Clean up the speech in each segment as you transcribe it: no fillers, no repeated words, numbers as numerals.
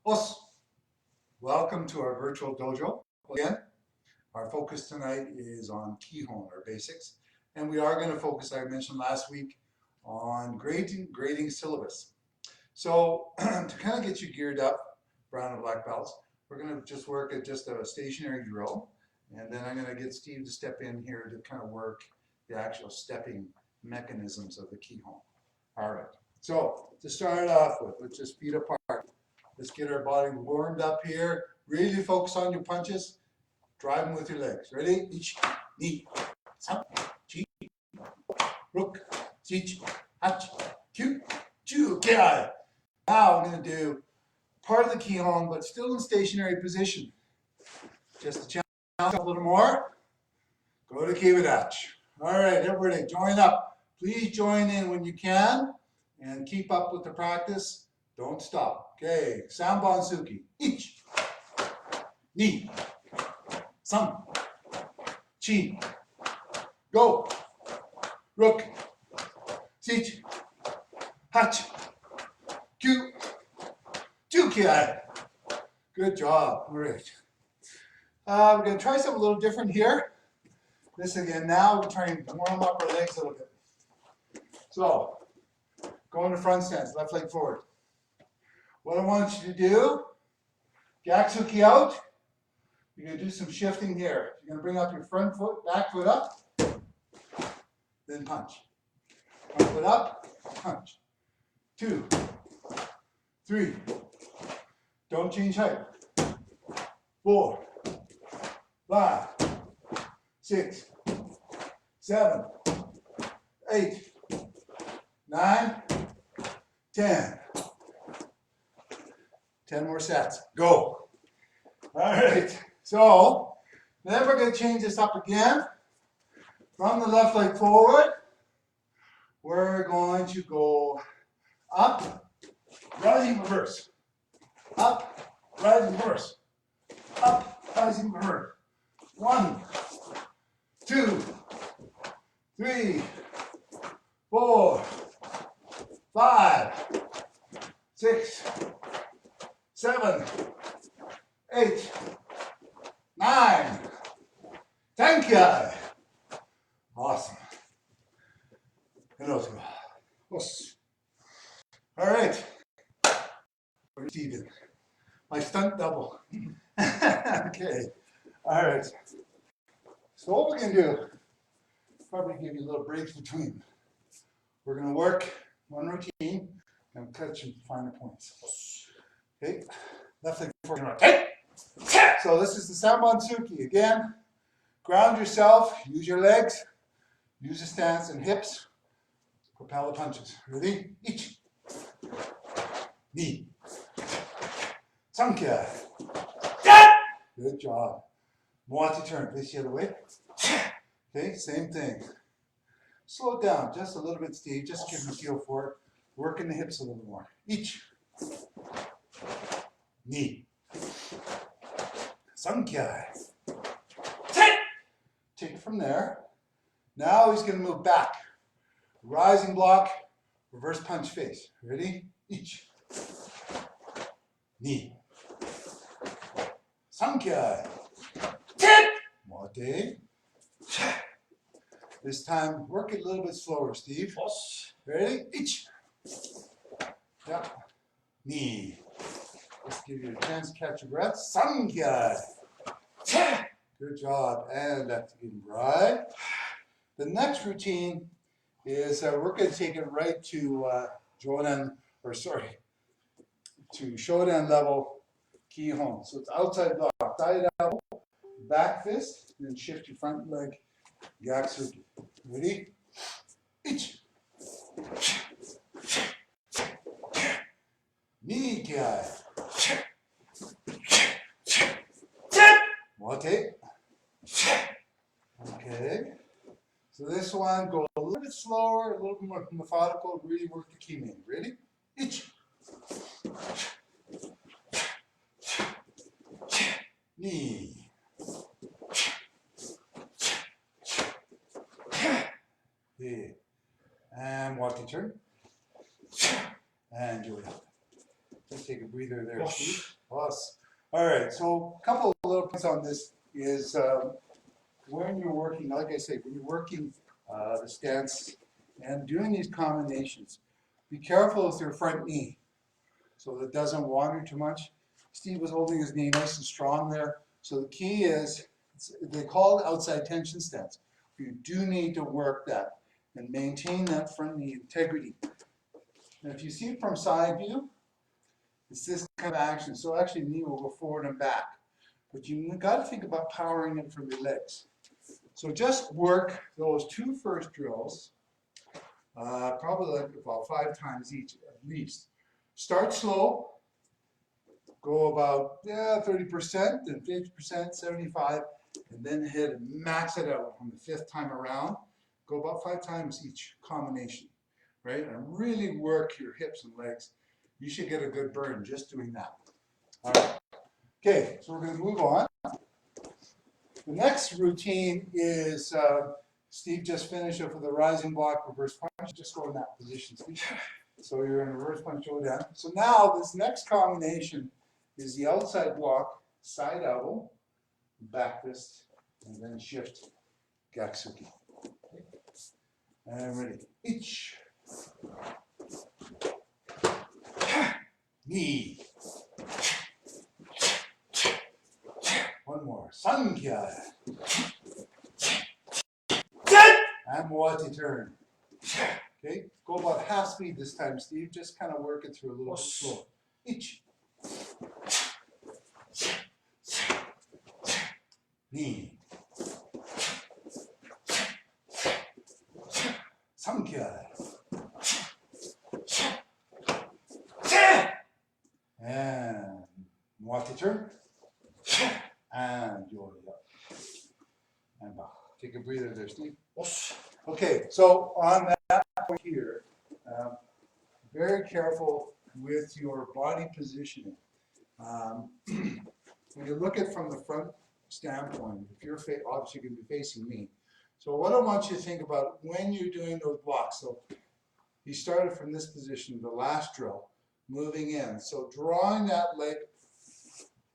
Os. Welcome to our virtual dojo. Again, our focus tonight is on Kihon, or basics. And we are going to focus, I mentioned last week, on grading syllabus. So to kind of get you geared up, brown and black belts, we're going to just work at just a stationary drill. And then I'm going to get Steve to step in here to kind of work the actual stepping mechanisms of the Kihon. All right. So to start off with, let's just feet apart. Let's get our body warmed up here. Really focus on your punches. Drive them with your legs. Ready? Ich, ni, san, chi, rook, sich, hach, kyu, chu, kiai. Now I'm going to do part of the Kihon, but still in stationary position. Just to challenge a little more. Go to Kivadach. All right, everybody, join up. Please join in when you can and keep up with the practice. Don't stop. Okay, Samban Suki. Ich, ni, san, chi, go, rook, sich, hach, kyu, jukiai. Good job. All right. We're going to try something a little different here. This again, now we're trying to warm up our legs a little bit. So, go into front stance, left leg forward. What I want you to do, Gyaksuki out. You're going to do some shifting here. You're going to bring up your front foot, back foot up, then punch. Front foot up, punch. 2, 3. Don't change height. 4, 5, 6, 7, 8, 9, 10. 10 more sets. Go. All right. So then we're going to change this up again. From the left leg forward, we're going to go up, rising reverse. Up, rising reverse. Up, rising reverse. 1, 2, 3, 4, 5, 6, 7, 8, 9, 10 kiai. Awesome. All right. Steven. My stunt double. Okay. All right. So what we're going to do, probably give you a little breaks between. We're going to work one routine and catch some finer points. Okay. Left leg forward. Okay. So this is the Samban-suki. Again, ground yourself, use your legs, use the stance and hips, propel the punches. Ready? Ich, ni, sankia. Good job. Moati turn, face the other way. Okay, same thing. Slow it down just a little bit, Steve, just give them a feel for it. Working the hips a little more. Ich, ni, sankia. Take it from there. Now he's going to move back. Rising block, reverse punch face. Ready? Ich, ni, sankia. Moate. This time, work it a little bit slower, Steve. Ready? Ich. Yeah. Ni. Let's give you a chance to catch your breath. Sankia. Good job. And that's in right. The next routine is we're going to take it right to to Shodan level Kihon. So it's outside block, side elbow, back fist, and then shift your front leg, Gyaksuki. Ready? Ich. Knee kiai. Mote. Okay. So this one, go a little bit slower, a little bit more methodical, really work the key main. Ready? Ich. Knee. And walk the turn. And Julia. Just take a breather there, Steve. Plus. All right, so a couple of little points on this is when you're working, like I say, when you're working the stance and doing these combinations, be careful with your front knee so that it doesn't wander too much. Steve was holding his knee nice and strong there. So the key is, they call it outside tension stance. You do need to work that and maintain that front knee integrity. And if you see it from side view, it's this kind of action. So actually the knee will go forward and back. But you've got to think about powering it from your legs. So just work those two first drills, probably like about 5 times each at least. Start slow, go about 30%, then 50%, 75, and then hit and max it out on the 5th time around. Go about 5 times each combination, right? And really work your hips and legs. You should get a good burn just doing that. All right. Okay, so we're going to move on. The next routine is, Steve just finished up with a rising block reverse punch. Just go in that position, Steve. So you're in a reverse punch showdown. So now this next combination is the outside block, side elbow, back fist, and then shift Gatsuki. Okay. And ready. Each. Knee. One more. Sankhya. And Moati turn. Okay, go about half speed this time, Steve. Just kind of work it through a little bit slower. Each. Knee. Sankhya. And Moati turn. And Yori up. And back. Take a breather there, Steve. Okay, so on that point here, very careful with your body positioning. When you look at it from the front standpoint, if you're obviously going to be facing me. So what I want you to think about when you're doing those blocks. So you started from this position, the last drill, moving in. So drawing that leg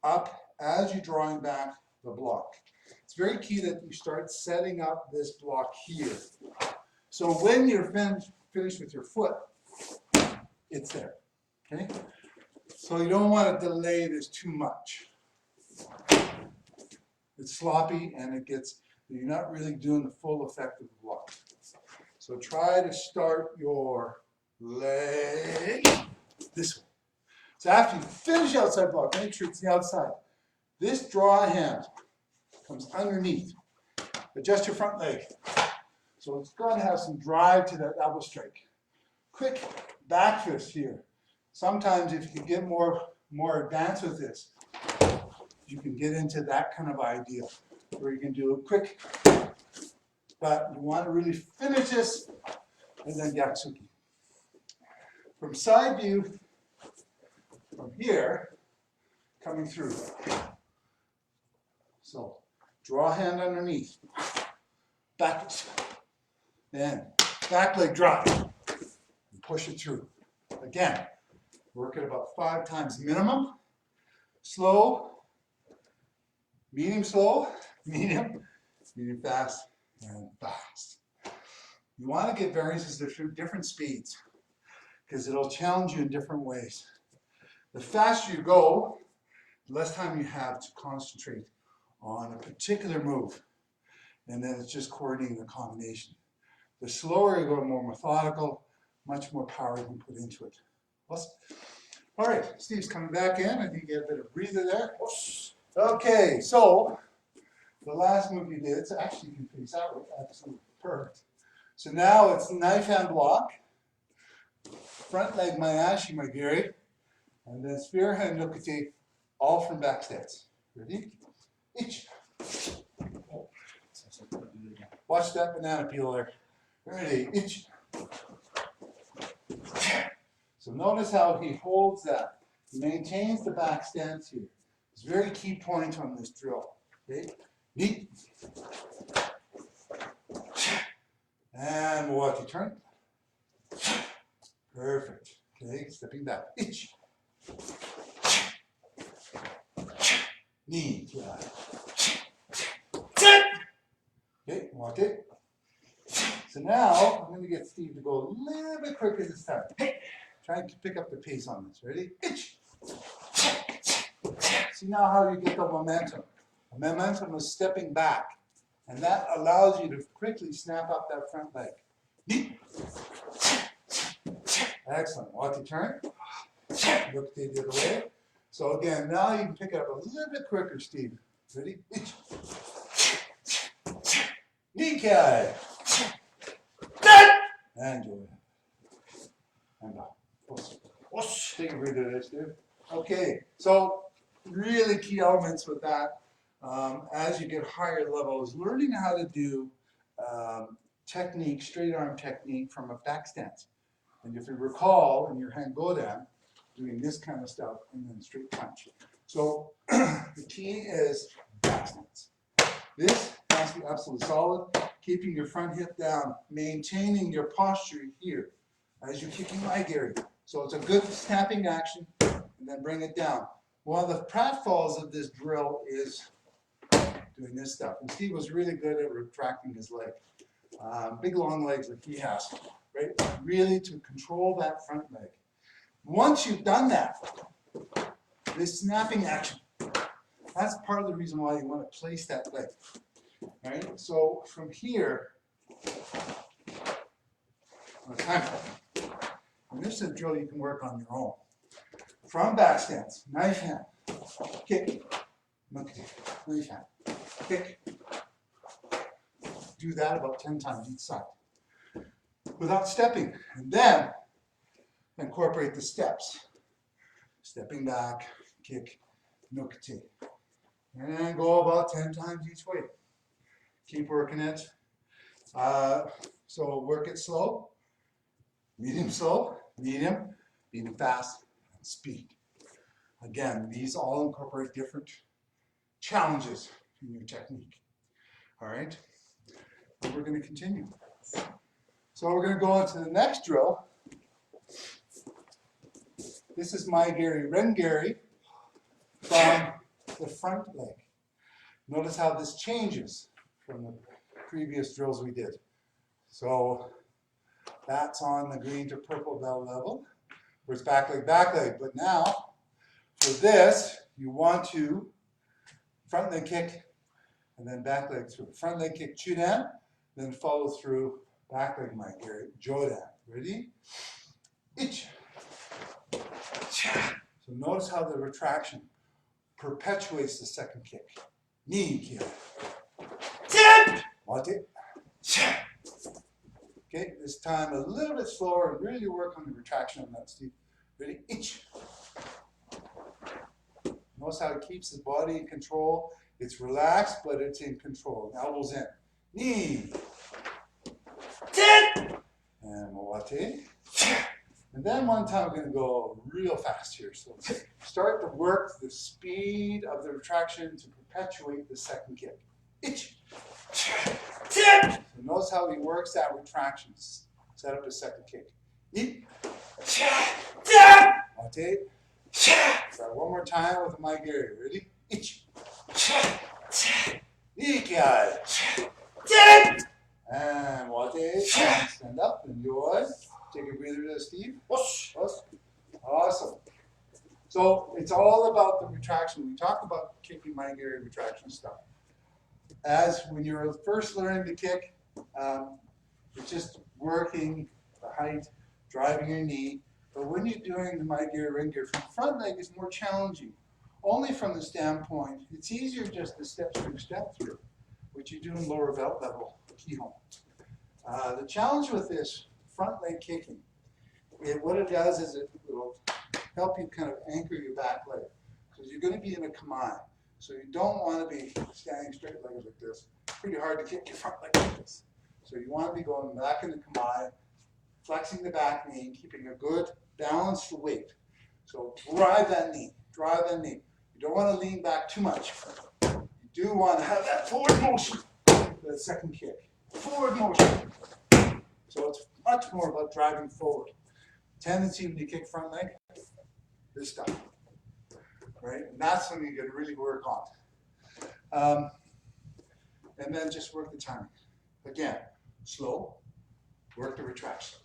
up as you're drawing back the block. It's very key that you start setting up this block here. So when you're finished with your foot, it's there, okay? So you don't want to delay this too much. It's sloppy and you're not really doing the full effect of the block. So try to start your leg this way. So after you finish outside block, make sure it's the outside. This draw hand comes underneath. Adjust your front leg. So it's got to have some drive to that elbow strike. Quick back fist here. Sometimes if you can get more advanced with this, you can get into that kind of idea where you can do a quick, but you want to really finish this and then Yatsuki. From side view, from here, coming through. So draw hand underneath, back, then back leg drop, and push it through. Again, work it about 5 times minimum, slow, medium fast, and fast. You want to get variances through different speeds because it'll challenge you in different ways. The faster you go, the less time you have to concentrate on a particular move. And then it's just coordinating the combination. The slower you go, more methodical, much more power you can put into it. All right, Steve's coming back in. I think you get a bit of breather there. Okay, so the last move you did, so actually you can face out with absolutely perfect. So now it's knife hand block, front leg Mayashi Magiri, and then spear hand nukate, all from back stance. Ready? Each. Watch that banana peel there. Ready? Each. So notice how he holds that. He maintains the back stance here. It's a very key point on this drill. Okay? Neat. And Moati turn. Perfect. Okay, stepping back. Each. knee, yeah. Okay, watch it. So now I'm going to get Steve to go a little bit quicker this time. Try and pick up the pace on this. Ready? See now how you get the momentum. The momentum is stepping back, and that allows you to quickly snap up that front leg. Excellent. Watch it turn. Look the other way. So again, now you can pick it up a little bit quicker, Steve. Ready? Knee kick. And go ahead. And up. Take a breather there, Steve. Okay, so really key elements with that as you get higher levels, learning how to do technique, straight arm technique from a back stance. And if you recall in your hand go down, doing this kind of stuff and then straight punch. So the key is back stance. This has to be absolutely solid, keeping your front hip down, maintaining your posture here as you're kicking my Gary. So it's a good snapping action, and then bring it down. One of the pratfalls of this drill is doing this stuff. And Steve was really good at retracting his leg. Big long legs like he has, right? Really to control that front leg. Once you've done that, this snapping action, that's part of the reason why you want to place that leg, right? So from here, and this is a drill you can work on your own. From back stance, knife hand, kick, knife hand, kick. Do that about 10 times each side without stepping. And then incorporate the steps. Stepping back, kick, nukti. And go about 10 times each way. Keep working it. So work it slow, medium slow, medium fast, and speed. Again, these all incorporate different challenges in your technique. All right, and we're going to continue. So we're going to go on to the next drill. This is my Gary Rengari from the front leg. Notice how this changes from the previous drills we did. So that's on the green to purple belt level, where it's back leg, but now for this, you want to front leg kick and then back leg through. Front leg kick, chudan, then follow through back leg, my Gary, jodan. Ready? Ich. So notice how the retraction perpetuates the second kick. Knee kick. Mate. Okay, this time a little bit slower and really work on the retraction on that, Steve. Ready? Ich. Notice how it keeps the body in control. It's relaxed, but it's in control. Elbows in. Knee. And moate. And then one time we're going to go real fast here. So start to work the speed of the retraction to perpetuate the second kick. Ich. So notice how he works that retraction. Set up a second kick. Mate. Try one more time with my Gary. Ready? Ich. Nikai. And mate. Stand up. Enjoy. Take a breather there, Steve. Awesome. So it's all about the retraction. We talk about kicking my Gary retraction stuff. As when you're first learning to kick, it's just working the height, driving your knee. But when you're doing the my Gary Rengari from front leg, it's more challenging. Only from the standpoint, it's easier just to step through, which you do in lower belt level kihon. The challenge with this front leg kicking, what it does is it will help you kind of anchor your back leg. Because you're going to be in a kamae. So you don't want to be standing straight legged like this. Pretty hard to kick your front leg like this. So you want to be going back in the kamae, flexing the back knee, keeping a good balanced weight. So drive that knee, drive that knee. You don't want to lean back too much. You do want to have that forward motion for the second kick. Forward motion. So it's much more about driving forward. Tendency when you kick front leg, this stuff. Right? And that's when you can really work on. And then just work the timing. Again, slow, work the retraction,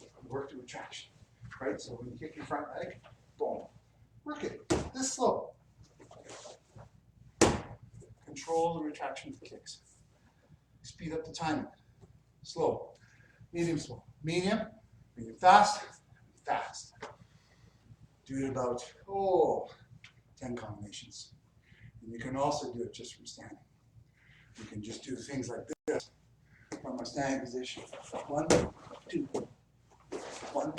right? So when you kick your front leg, boom, work it, this slow. Control the retraction of the kicks. Speed up the timing. Slow, medium, medium fast, fast. Do it about, 10 combinations. And you can also do it just from standing. You can just do things like this from a standing position. 1, 2, 1,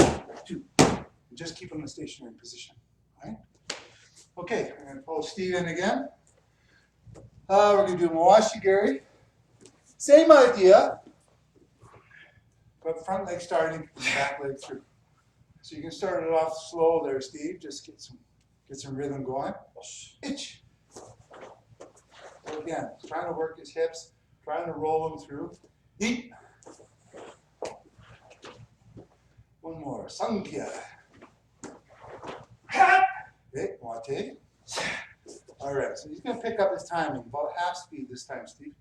2. And just keep them in a stationary position. Right? Okay, I'm going to pull Steve in again. We're going to do Mawashi Gary. Same idea, but front leg starting, back leg through. So you can start it off slow there, Steve. Just get some rhythm going. Itch. So again, trying to work his hips, trying to roll them through. Eat. One more. Sankhya. Okay, Wate. All right, so he's going to pick up his timing, about half speed this time, Steve.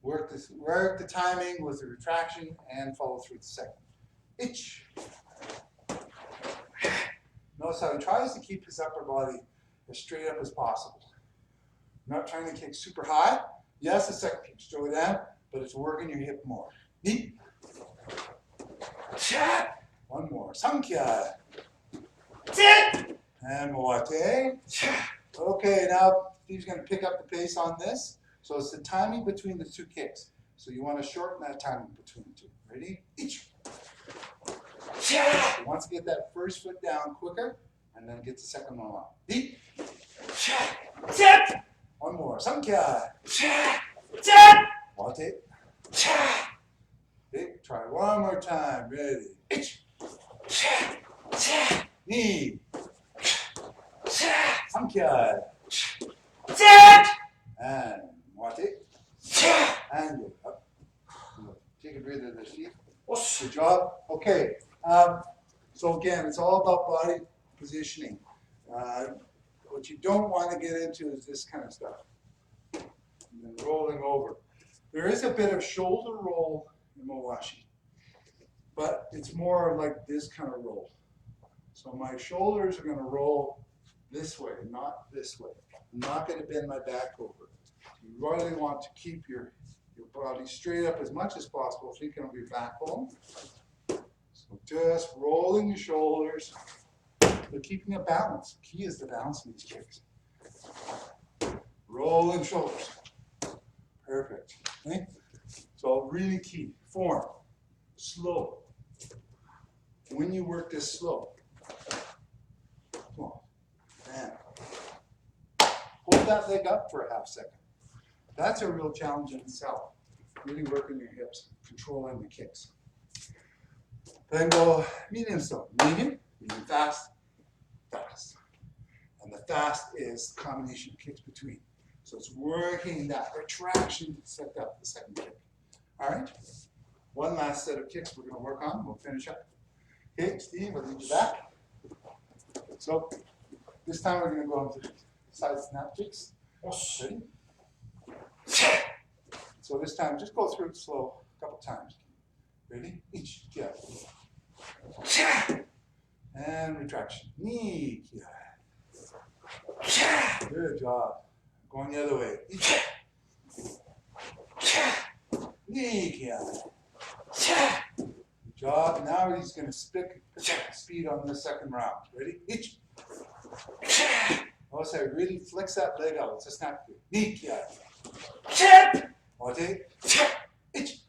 Work the timing with the retraction and follow through the second. Itch. Notice how he tries to keep his upper body as straight up as possible. Not trying to kick super high. Yes, the second kick, throw it down, but it's working your hip more. Neat. One more. Sankhya. And Moate. Okay, now Steve's going to pick up the pace on this. So it's the timing between the two kicks. So you want to shorten that timing between the two. Ready? Each. So once you get that first foot down quicker, and then get the second one on. Deep. One more. Sankhya. Wate. Okay, try one more time. Ready. Each. Knee. Sankhya. And Wate. And get up. Take a breather there, Steve. Good job. Okay. So again, it's all about body positioning. What you don't want to get into is this kind of stuff. And then rolling over. There is a bit of shoulder roll in Mawashi, but it's more like this kind of roll. So my shoulders are going to roll this way, not this way. I'm not going to bend my back over. You really want to keep your body straight up as much as possible, thinking of your backbone. So just rolling your shoulders, but keeping a balance. Key is the balance in these kicks. Rolling shoulders. Perfect. Okay? So really key. Form. Slow. When you work this slow, come on. And hold that leg up for a half second. That's a real challenge in itself. Really working your hips, controlling the kicks. Then go medium slow. Medium, fast, fast. And the fast is the combination of kicks between. So it's working that retraction to set up the second kick. All right? One last set of kicks we're going to work on. We'll finish up. Okay, Steve, I'll lead you back. So this time we're going to go into side snap kicks. Ready? So this time, just go through it slow a couple times. Ready? Each. Yeah. And retraction. Knee. Yeah. Good job. Going the other way. Each. Knee. Yeah. Good job. Now he's going to speed on the second round. Ready? Each. Notice I really flex that leg out. It's a snap kick. Knee. Yeah. Wate. Itch.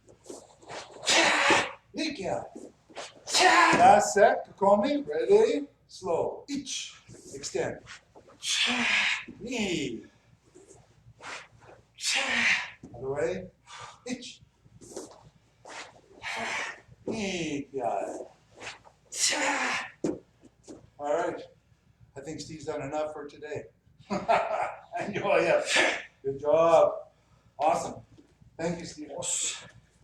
Nikia. Last set. Kokomi. Ready. Slow. Itch. Extend. Knee. Other way. Itch. Nikia. All right. I think Steve's done enough for today. Enjoy it. Good job. Awesome. Thank you, Steve.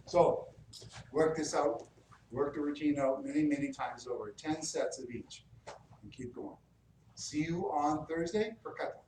So, work this out. Work the routine out many, many times over. 10 sets of each. And keep going. See you on Thursday for kata.